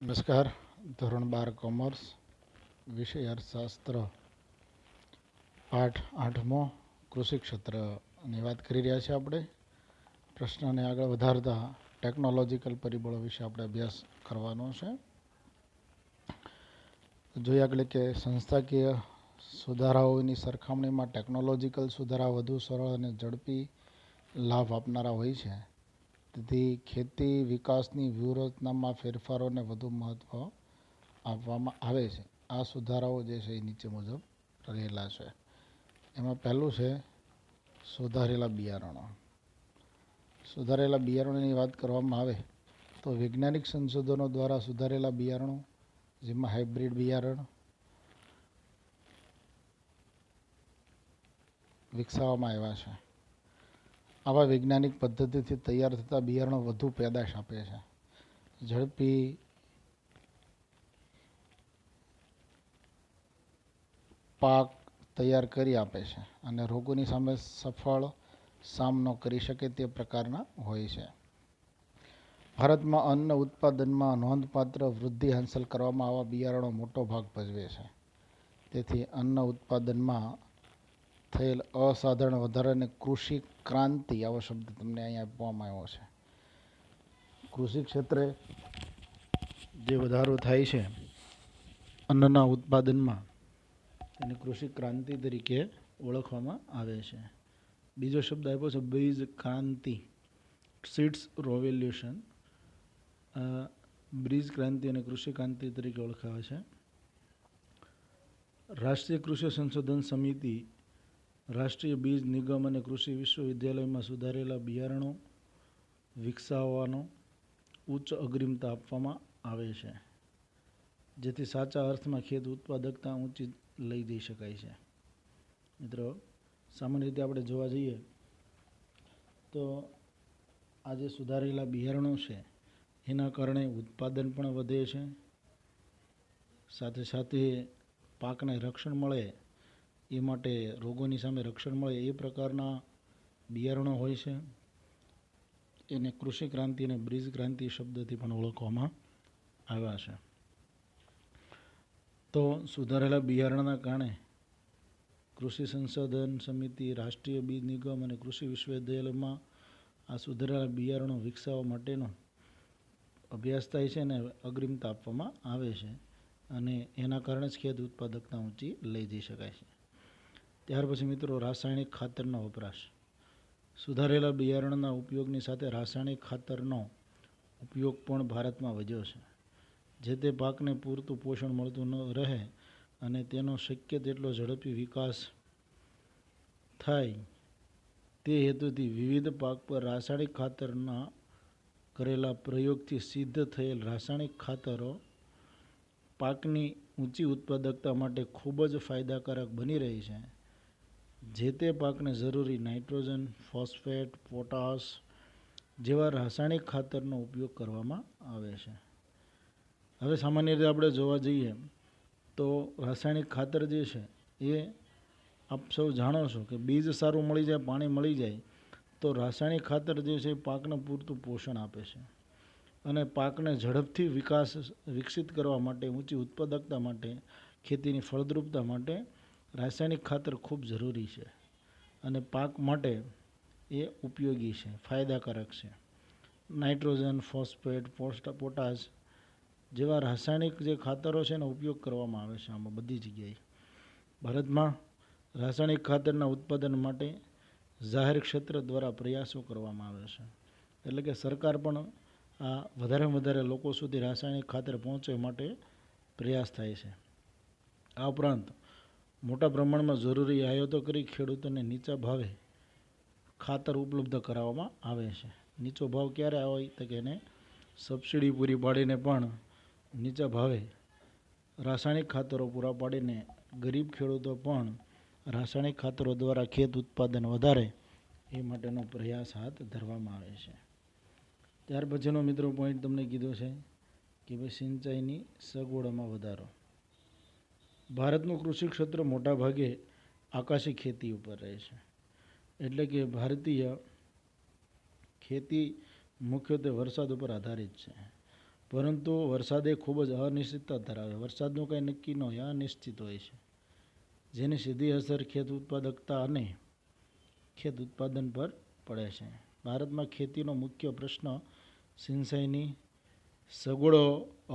નમસ્કાર. ધોરણ 12 કોમર્સ, વિષય અર્થશાસ્ત્ર, પાઠ 8મો કૃષિ ક્ષેત્રની વાત કરી રહ્યા છીએ. આપણે પ્રશ્નને આગળ વધારતા ટેકનોલોજીકલ પરિબળો વિશે આપણે અભ્યાસ કરવાનો છે. જોઈએ આગળ કે સંસ્થાકીય સુધારાઓની સરખામણીમાં ટેકનોલોજીકલ સુધારા વધુ સરળ અને ઝડપી લાભ આપનારા હોય છે. તેથી ખેતી વિકાસની વ્યૂહરચનામાં ફેરફારોને વધુ મહત્ત્વ આપવામાં આવે છે. આ સુધારાઓ જે છે એ નીચે મુજબ રહેલા છે. એમાં પહેલું છે સુધારેલા બિયારણો. સુધારેલા બિયારણોની વાત કરવામાં આવે તો વૈજ્ઞાનિક સંશોધનો દ્વારા સુધારેલા બિયારણો, જેમાં હાઇબ્રિડ બિયારણ વિકસાવવામાં આવ્યા છે. આવા વૈજ્ઞાનિક પદ્ધતિથી તૈયાર થતા બિયારણો વધુ પેદાશ આપે છે, ઝડપી પાક તૈયાર કરી આપે છે અને રોગોની સામે સફળ સામનો કરી શકે તે પ્રકારના હોય છે. ભારતમાં અન્ન ઉત્પાદનમાં નોંધપાત્ર વૃદ્ધિ હાંસલ કરવામાં આવા બિયારણો મોટો ભાગ ભજવે છે. તેથી અન્ન ઉત્પાદનમાં થયેલ અસાધારણ વધારાને કૃષિ ક્રાંતિ, આવો શબ્દ તમને અહીંયા આપવામાં આવ્યો છે. કૃષિ ક્ષેત્રે જે વધારો થાય છે અન્નના ઉત્પાદનમાં, તેને કૃષિ ક્રાંતિ તરીકે ઓળખવામાં આવે છે. બીજો શબ્દ આપ્યો છે બીજ ક્રાંતિ, સીડ્સ રેવોલ્યુશન. બ્રીજ ક્રાંતિ અને કૃષિ ક્રાંતિ તરીકે ઓળખાવે છે. રાષ્ટ્રીય કૃષિ સંશોધન સમિતિ, રાષ્ટ્રીય બીજ નિગમ અને કૃષિ વિશ્વવિદ્યાલયમાં સુધારેલા બિયારણો વિકસાવવાનો ઉચ્ચ અગ્રિમતા આપવામાં આવે છે, જેથી સાચા અર્થમાં ખેત ઉત્પાદકતા ઊંચી લઈ જઈ શકાય છે. મિત્રો, સામાન્ય રીતે આપણે જોવા જઈએ તો આ જે સુધારેલા બિયારણો છે એના કારણે ઉત્પાદન પણ વધે છે, સાથે સાથે પાકને રક્ષણ મળે એ માટે, રોગોની સામે રક્ષણ મળે એ પ્રકારના બિયારણો હોય છે. એને કૃષિ ક્રાંતિ અને બ્રીજ ક્રાંતિ શબ્દથી પણ ઓળખવામાં આવ્યા છે. તો સુધારેલા બિયારણના કારણે કૃષિ સંશોધન સમિતિ, રાષ્ટ્રીય બીજ નિગમ અને કૃષિ વિશ્વવિદ્યાલયમાં આ સુધારેલા બિયારણો વિકસાવવા માટેનો અભ્યાસ થાય છે અને અગ્રિમતા આપવામાં આવે છે, અને એના કારણે જ ખેત ઉત્પાદકતા ઊંચી લઈ જઈ શકાય છે. ત્યાર પછી મિત્રો, રાસાયણિક ખાતરનો વપરાશ. સુધારેલા બિયારણના ઉપયોગની સાથે રાસાયણિક ખાતરનો ઉપયોગ પણ ભારતમાં વધ્યો છે. જે તે પાકને પૂરતું પોષણ મળતું ન રહે અને તેનો શક્ય તેટલો ઝડપી વિકાસ થાય તે હેતુથી વિવિધ પાક પર રાસાયણિક ખાતરના કરેલા પ્રયોગથી સિદ્ધ થયેલ રાસાયણિક ખાતરો પાકની ઊંચી ઉત્પાદકતા માટે ખૂબ જ ફાયદાકારક બની રહી છે. જે તે પાકને જરૂરી નાઇટ્રોજન, ફોસ્ફેટ, પોટાશ જેવા રાસાયણિક ખાતરનો ઉપયોગ કરવામાં આવે છે. હવે સામાન્ય રીતે આપણે જોવા જઈએ તો રાસાયણિક ખાતર જે છે એ આપ સૌ જાણો છો કે બીજ સારું મળી જાય, પાણી મળી જાય તો રાસાયણિક ખાતર જે છે એ પાકને પૂરતું પોષણ આપે છે અને પાકને ઝડપથી વિકસિત કરવા માટે, ઊંચી ઉત્પાદકતા માટે, ખેતીની ફળદ્રુપતા માટે રાસાયણિક ખાતર ખૂબ જરૂરી છે અને પાક માટે એ ઉપયોગી છે, ફાયદાકારક છે. નાઇટ્રોજન, ફોસ્ફેટ, પોટાશ જેવા રાસાયણિક જે ખાતરો છે એનો ઉપયોગ કરવામાં આવે છે આમાં બધી જગ્યાએ. ભારતમાં રાસાયણિક ખાતરના ઉત્પાદન માટે જાહેર ક્ષેત્ર દ્વારા પ્રયાસો કરવામાં આવે છે. એટલે કે સરકાર પણ આ વધારેમાં વધારે લોકો સુધી રાસાયણિક ખાતર પહોંચે માટે પ્રયાસ થાય છે. આ ઉપરાંત મોટા પ્રમાણમાં જરૂરી આયાતો કરી ખેડૂતોને નીચા ભાવે ખાતર ઉપલબ્ધ કરાવવામાં આવે છે. નીચો ભાવ ક્યારે હોય તો કે એને સબસિડી પૂરી પાડીને પણ નીચા ભાવે રાસાયણિક ખાતરો પૂરા પાડીને ગરીબ ખેડૂતો પણ રાસાયણિક ખાતરો દ્વારા ખેત ઉત્પાદન વધારે એ માટેનો પ્રયાસ હાથ ધરવામાં આવે છે. ત્યાર પછીનો મિત્રો પોઈન્ટ તમને કીધો છે કે ભાઈ સિંચાઈની સગવડોમાં વધારો. ભારતનું કૃષિ ક્ષેત્ર મોટા ભાગે આકાશી ખેતી ઉપર રહે છે. એટલે કે ભારતીય ખેતી મુખ્યત્વે વરસાદ ઉપર આધારિત છે. પરંતુ વરસાદ એ ખૂબ જ અનિશ્ચિતતા ધરાવે. વરસાદનું કંઈ નક્કી ન હોય, અનિશ્ચિત હોય છે, જેની સીધી અસર ખેત ઉત્પાદકતા અને ખેત ઉત્પાદન પર પડે છે. ભારતમાં ખેતીનો મુખ્ય પ્રશ્ન સિંચાઈની સગવડો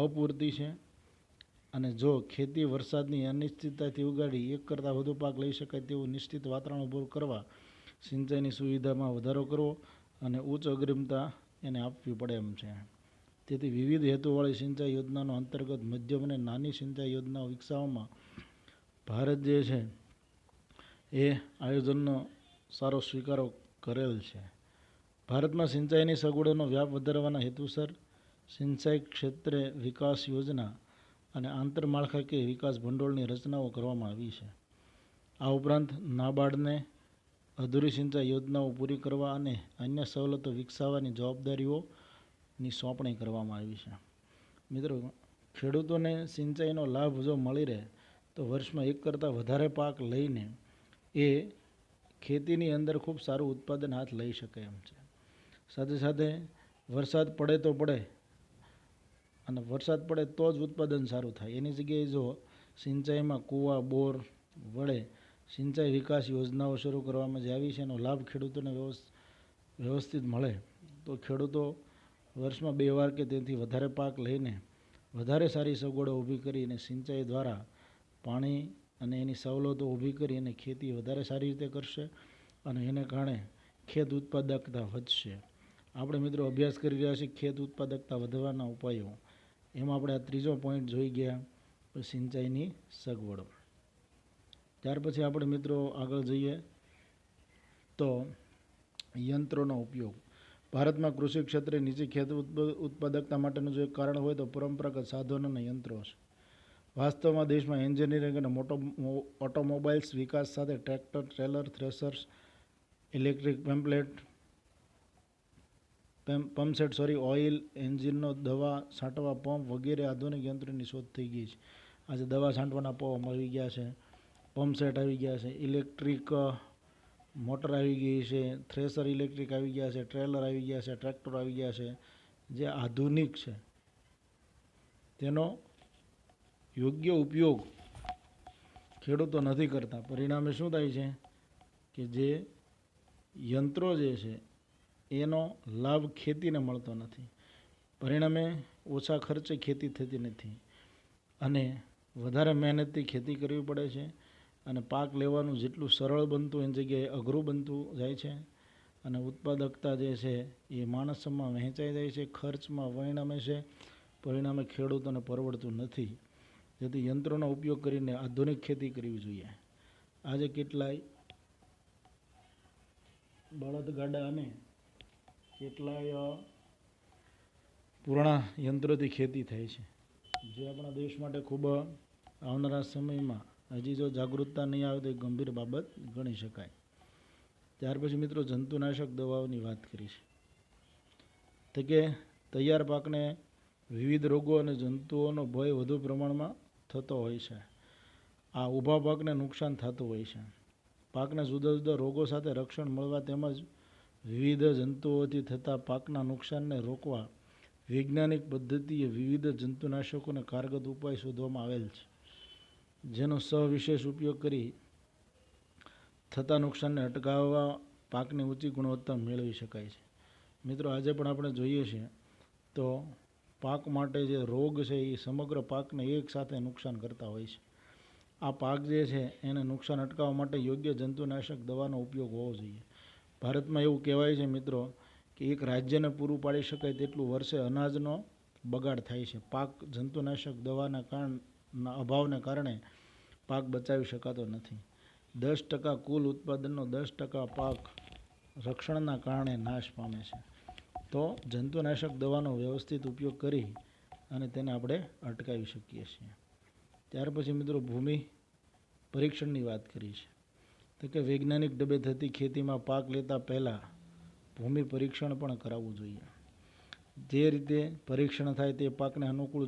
અપૂરતી છે, અને જો ખેતી વરસાદની અનિશ્ચિતતાથી ઉગાડી એક કરતાં વધુ પાક લઈ શકાય તેવું નિશ્ચિત વાતાવરણ ઊભું કરવા સિંચાઈની સુવિધામાં વધારો કરવો અને ઉચ્ચ અગ્રિમતા એને આપવી પડે એમ છે. તેથી વિવિધ હેતુવાળી સિંચાઈ યોજનાનો અંતર્ગત મધ્યમ અને નાની સિંચાઈ યોજનાઓ વિકસાવવામાં ભારત જે છે એ આયોજનનો સારો સ્વીકારો કરેલ છે. ભારતમાં સિંચાઈની સગવડોનો વ્યાપ વધારવાના હેતુસર સિંચાઈ ક્ષેત્રે વિકાસ યોજના અને આંતરમાળખાકીય વિકાસ ભંડોળની રચનાઓ કરવામાં આવી છે. આ ઉપરાંત નાબાર્ડને અધૂરી સિંચાઈ યોજનાઓ પૂરી કરવા અને અન્ય સવલતો વિકસાવવાની જવાબદારીઓની સોંપણી કરવામાં આવી છે. મિત્રો, ખેડૂતોને સિંચાઈનો લાભ જો મળી રહે તો વર્ષમાં એક કરતાં વધારે પાક લઈને એ ખેતીની અંદર ખૂબ સારું ઉત્પાદન હાથ લઈ શકે એમ છે. સાથે સાથે વરસાદ પડે તો પડે, અને વરસાદ પડે તો જ ઉત્પાદન સારું થાય. એની જગ્યાએ જો સિંચાઈમાં કૂવા, બોર વડે સિંચાઈ વિકાસ યોજનાઓ શરૂ કરવામાં જે આવી છે એનો લાભ ખેડૂતોને વ્યવસ્થિત મળે તો ખેડૂતો વર્ષમાં 2 વાર કે તેથી વધારે પાક લઈને વધારે સારી સગવડો ઊભી કરીને સિંચાઈ દ્વારા પાણી અને એની સવલતો ઊભી કરી અને ખેતી વધારે સારી રીતે કરશે અને એને કારણે ખેત ઉત્પાદકતા વધશે. આપણે મિત્રો અભ્યાસ કરી રહ્યા છીએ ખેત ઉત્પાદકતા વધવાના ઉપાયો. એમાં આપણે આ ત્રીજો પોઈન્ટ જોઈ ગયા, સિંચાઈની સગવડો. ત્યાર પછી આપણે મિત્રો આગળ જઈએ તો યંત્રોનો ઉપયોગ. ભારતમાં કૃષિ ક્ષેત્રે નીચી ખેત ઉત્પાદકતા માટેનું જો એક કારણ હોય તો પરંપરાગત સાધનો અને યંત્રો છે. વાસ્તવમાં દેશમાં એન્જિનિયરિંગ અને ઓટોમોબાઇલ્સ વિકાસ સાથે tractor, trailer, threshers, electric pumpset, oil એન્જિનનો, દવા છાંટવા પંપ વગેરે આધુનિક યંત્રોની શોધ થઈ ગઈ છે. આજે દવા છાંટવાના પંપ આવી ગયા છે, પંપસેટ આવી ગયા છે, ઇલેક્ટ્રિક મોટર આવી ગઈ છે, થ્રેશર ઇલેક્ટ્રિક આવી ગયા છે, ટ્રેલર આવી ગયા છે, ટ્રેક્ટર આવી ગયા છે, જે આધુનિક છે. તેનો યોગ્ય ઉપયોગ ખેડૂતો નથી કરતા. પરિણામે શું થાય છે કે જે યંત્રો જે છે એનો લાભ ખેતીને મળતો નથી. પરિણામે ઓછા ખર્ચે ખેતી થતી નથી અને વધારે મહેનતથી ખેતી કરવી પડે છે, અને પાક લેવાનું જેટલું સરળ બનતું એની જગ્યાએ અઘરું બનતું જાય છે, અને ઉત્પાદકતા જે છે એ માણસોમાં વહેંચાઈ જાય છે, ખર્ચમાં પરિણામે ખેડૂતોને પરવડતું નથી. જેથી યંત્રોનો ઉપયોગ કરીને આધુનિક ખેતી કરવી જોઈએ. આજે કેટલાય બળદગાડા અને કેટલાય પુરાણા યંત્રોથી ખેતી થાય છે, જે આપણા દેશ માટે ખૂબ આવનારા સમયમાં હજી જો જાગૃતતા નહીં આવે તો એક ગંભીર બાબત ગણી શકાય. ત્યાર પછી મિત્રો જંતુનાશક દવાઓની વાત કરી છે. તો કે તૈયાર પાકને વિવિધ રોગો અને જંતુઓનો ભય વધુ પ્રમાણમાં થતો હોય છે. આ ઊભા પાકને નુકસાન થતું હોય છે. પાકને જુદા જુદા રોગો સાથે રક્ષણ મળવા તેમજ વિવિધ જંતુઓથી થતા પાકના નુકસાનને રોકવા વૈજ્ઞાનિક પદ્ધતિએ વિવિધ જંતુનાશકોને કારગર ઉપાય શોધવામાં આવેલ છે, જેનો સવિશેષ ઉપયોગ કરી થતા નુકસાનને અટકાવવા પાકની ઊંચી ગુણવત્તા મેળવી શકાય છે. મિત્રો, આજે પણ આપણે જોઈએ છીએ તો પાક માટે જે રોગ છે એ સમગ્ર પાકને એક સાથે નુકસાન કરતા હોય છે. આ પાક જે છે એને નુકસાન અટકાવવા માટે યોગ્ય જંતુનાશક દવાનો ઉપયોગ હોવો જોઈએ. ભારતમાં એવું કહેવાય છે મિત્રો કે એક રાજ્યને પૂરું પાડી શકાય તેટલું વર્ષે અનાજનો બગાડ થાય છે. પાક જંતુનાશક દવાના અભાવને કારણે પાક બચાવી શકાતો નથી. 10% કુલ ઉત્પાદનનો 10% પાક રક્ષણના કારણે નાશ પામે છે. તો જંતુનાશક દવાનો વ્યવસ્થિત ઉપયોગ કરી અને તેને આપણે અટકાવી શકીએ છીએ. ત્યાર પછી મિત્રો ભૂમિ પરીક્ષણની વાત કરી છે. તો કે વૈજ્ઞાનિક ઢબે થતી ખેતીમાં પાક લેતા પહેલાં ભૂમિ પરીક્ષણ પણ કરાવવું જોઈએ. જે રીતે પરીક્ષણ થાય તે પાકને અનુકૂળ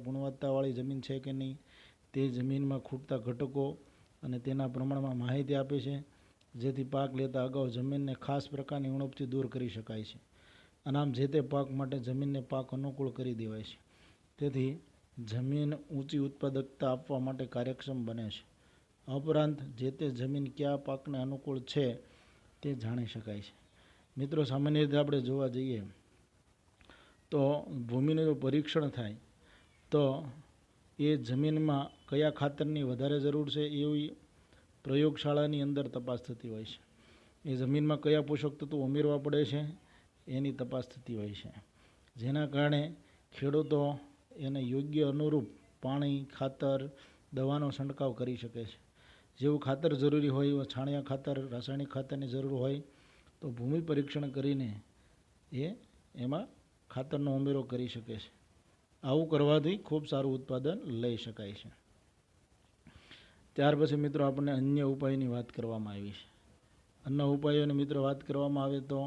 ગુણવત્તાવાળી જમીન છે કે નહીં, તે જમીનમાં ખૂટતા ઘટકો અને તેના પ્રમાણમાં માહિતી આપે છે, જેથી પાક લેતા અગાઉ જમીનને ખાસ પ્રકારની ઉણપથી દૂર કરી શકાય છે. અને આમ જે તે પાક માટે જમીનને પાક અનુકૂળ કરી દેવાય છે. તેથી જમીન ઊંચી ઉત્પાદકતા આપવા માટે કાર્યક્ષમ બને છે. ઉપરાંત જે તે જમીન કયા પાકને અનુકૂળ છે તે જાણી શકાય છે. મિત્રો, સામાન્ય રીતે આપણે જોવા જઈએ તો ભૂમિનું જો પરીક્ષણ થાય તો એ જમીનમાં કયા ખાતરની વધારે જરૂર છે એવી પ્રયોગશાળાની અંદર તપાસ થતી હોય છે. એ જમીનમાં કયા પોષક તત્વો ઉમેરવા પડે છે એની તપાસ થતી હોય છે. જેના કારણે ખેડૂતો એને યોગ્ય અનુરૂપ પાણી, ખાતર, દવાનો છંટકાવ કરી શકે છે. જેવું ખાતર જરૂરી હોય, છાણિયા ખાતર, રાસાયણિક ખાતરની જરૂર હોય તો ભૂમિ પરીક્ષણ કરીને એમાં ખાતરનો ઉમેરો કરી શકે છે. આવું કરવાથી ખૂબ સારું ઉત્પાદન લઈ શકાય છે. ત્યાર પછી મિત્રો આપણને અન્ય ઉપાયની વાત કરવામાં આવી છે. અન્ય ઉપાયોની મિત્રો વાત કરવામાં આવે તો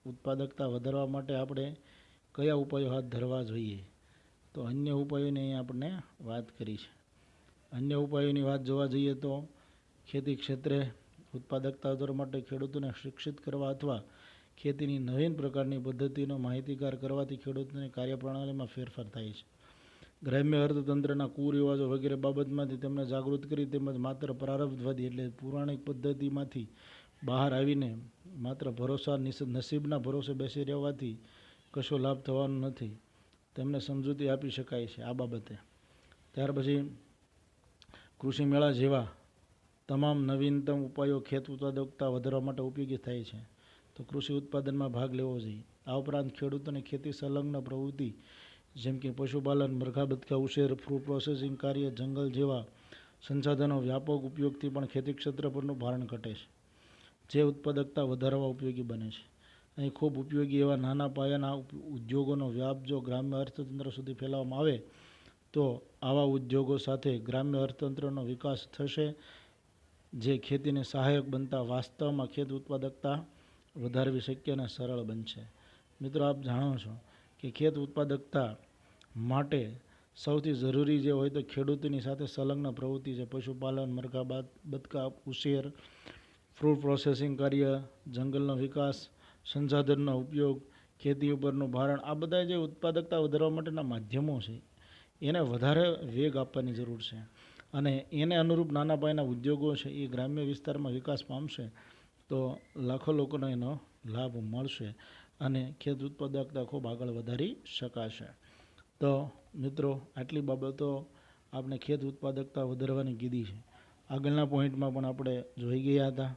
ઉત્પાદકતા વધારવા માટે આપણે કયા ઉપાયો હાથ ધરવા જોઈએ, તો અન્ય ઉપાયોની અહીં આપણને વાત કરી છે. અન્ય ઉપાયોની વાત જોવા જઈએ તો ખેતી ક્ષેત્રે ઉત્પાદકતા વધારવા માટે ખેડૂતોને શિક્ષિત કરવા અથવા ખેતીની નવીન પ્રકારની પદ્ધતિનો માહિતીગાર કરવાથી ખેડૂતોની કાર્યપ્રણાલીમાં ફેરફાર થાય છે. ગ્રામ્ય અર્થતંત્રના કુરિવાજો વગેરે બાબતમાંથી તેમને જાગૃત કરી તેમજ માત્ર પ્રારબ્ધવાદી એટલે પૌરાણિક પદ્ધતિમાંથી બહાર આવીને માત્ર નસીબના ભરોસે બેસી રહેવાથી કશો લાભ થવાનો નથી, તેમને સમજૂતી આપી શકાય છે આ બાબતે. ત્યાર પછી કૃષિ મેળા જેવા તમામ નવીનતમ ઉપાયો ખેત ઉત્પાદકતા વધારવા માટે ઉપયોગી થાય છે, તો કૃષિ ઉત્પાદનમાં ભાગ લેવો જોઈએ. આ ઉપરાંત ખેડૂતોને ખેતી સંલગ્ન પ્રવૃત્તિ જેમ કે પશુપાલન, મરઘા બતકા ઉછેર, ફૂડ પ્રોસેસિંગ કાર્ય, જંગલ જેવા સંસાધનો વ્યાપક ઉપયોગથી પણ ખેતી ક્ષેત્ર પરનું ભારણ ઘટે છે, જે ઉત્પાદકતા વધારવા ઉપયોગી બને છે. અહીં ખૂબ ઉપયોગી એવા નાના પાયાના ઉદ્યોગોનો વ્યાપ જો ગ્રામ્ય અર્થતંત્ર સુધી ફેલાવવામાં આવે તો આવા ઉદ્યોગો સાથે ગ્રામ્ય અર્થતંત્રનો વિકાસ થશે, જે ખેતીને સહાયક બનતા વાસ્તવમાં ખેત ઉત્પાદકતા વધારવી શક્ય અને સરળ બનશે. મિત્રો, આપ જાણો છો કે ખેત ઉત્પાદકતા માટે સૌથી જરૂરી જે હોય તો ખેડૂતોની સાથે સંલગ્ન પ્રવૃત્તિ છે. પશુપાલન, મરઘા બતકા ઉછેર, ફૂડ પ્રોસેસિંગ કાર્ય, જંગલનો વિકાસ, સંસાધનનો ઉપયોગ, ખેતી ઉપરનું ભારણ, આ બધા જે ઉત્પાદકતા વધારવા માટેના માધ્યમો છે એને વધારે વેગ આપવાની જરૂર છે. અને એને અનુરૂપ નાના પાયાના ઉદ્યોગો છે એ ગ્રામ્ય વિસ્તારમાં વિકાસ પામશે તો લાખો લોકોને એનો લાભ મળશે અને ખેત ઉત્પાદકતા ખૂબ આગળ વધારી શકાશે. તો મિત્રો, આટલી બાબતો આપણે ખેત ઉત્પાદકતા વધારવાની કીધી છે. આગળના પોઈન્ટમાં પણ આપણે જોઈ ગયા હતા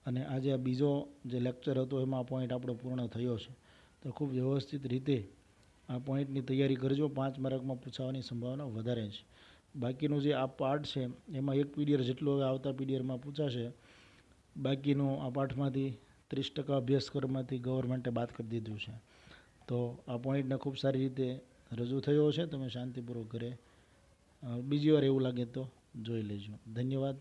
અને આજે આ બીજો જે લેક્ચર હતો એમાં આ પોઈન્ટ આપણો પૂર્ણ થયો છે. તો ખૂબ વ્યવસ્થિત રીતે આ પોઈન્ટની તૈયારી કરજો. 5 માર્કમાં પૂછાવાની સંભાવના વધારે છે. બાકીનું જે આ પાર્ટ છે એમાં 1 પીડીઆર જેટલું હવે આવતા પીડીઆરમાં પૂછાશે. બાકીનું આ પાઠમાંથી 30% અભ્યાસક્રમમાંથી ગવર્મેન્ટે બાદ કરી દીધું છે. તો આ પોઈન્ટને ખૂબ સારી રીતે રજૂ થયો છે. તમે શાંતિપૂર્વક ઘરે બીજી વાર એવું લાગે તો જોઈ લેજો. ધન્યવાદ.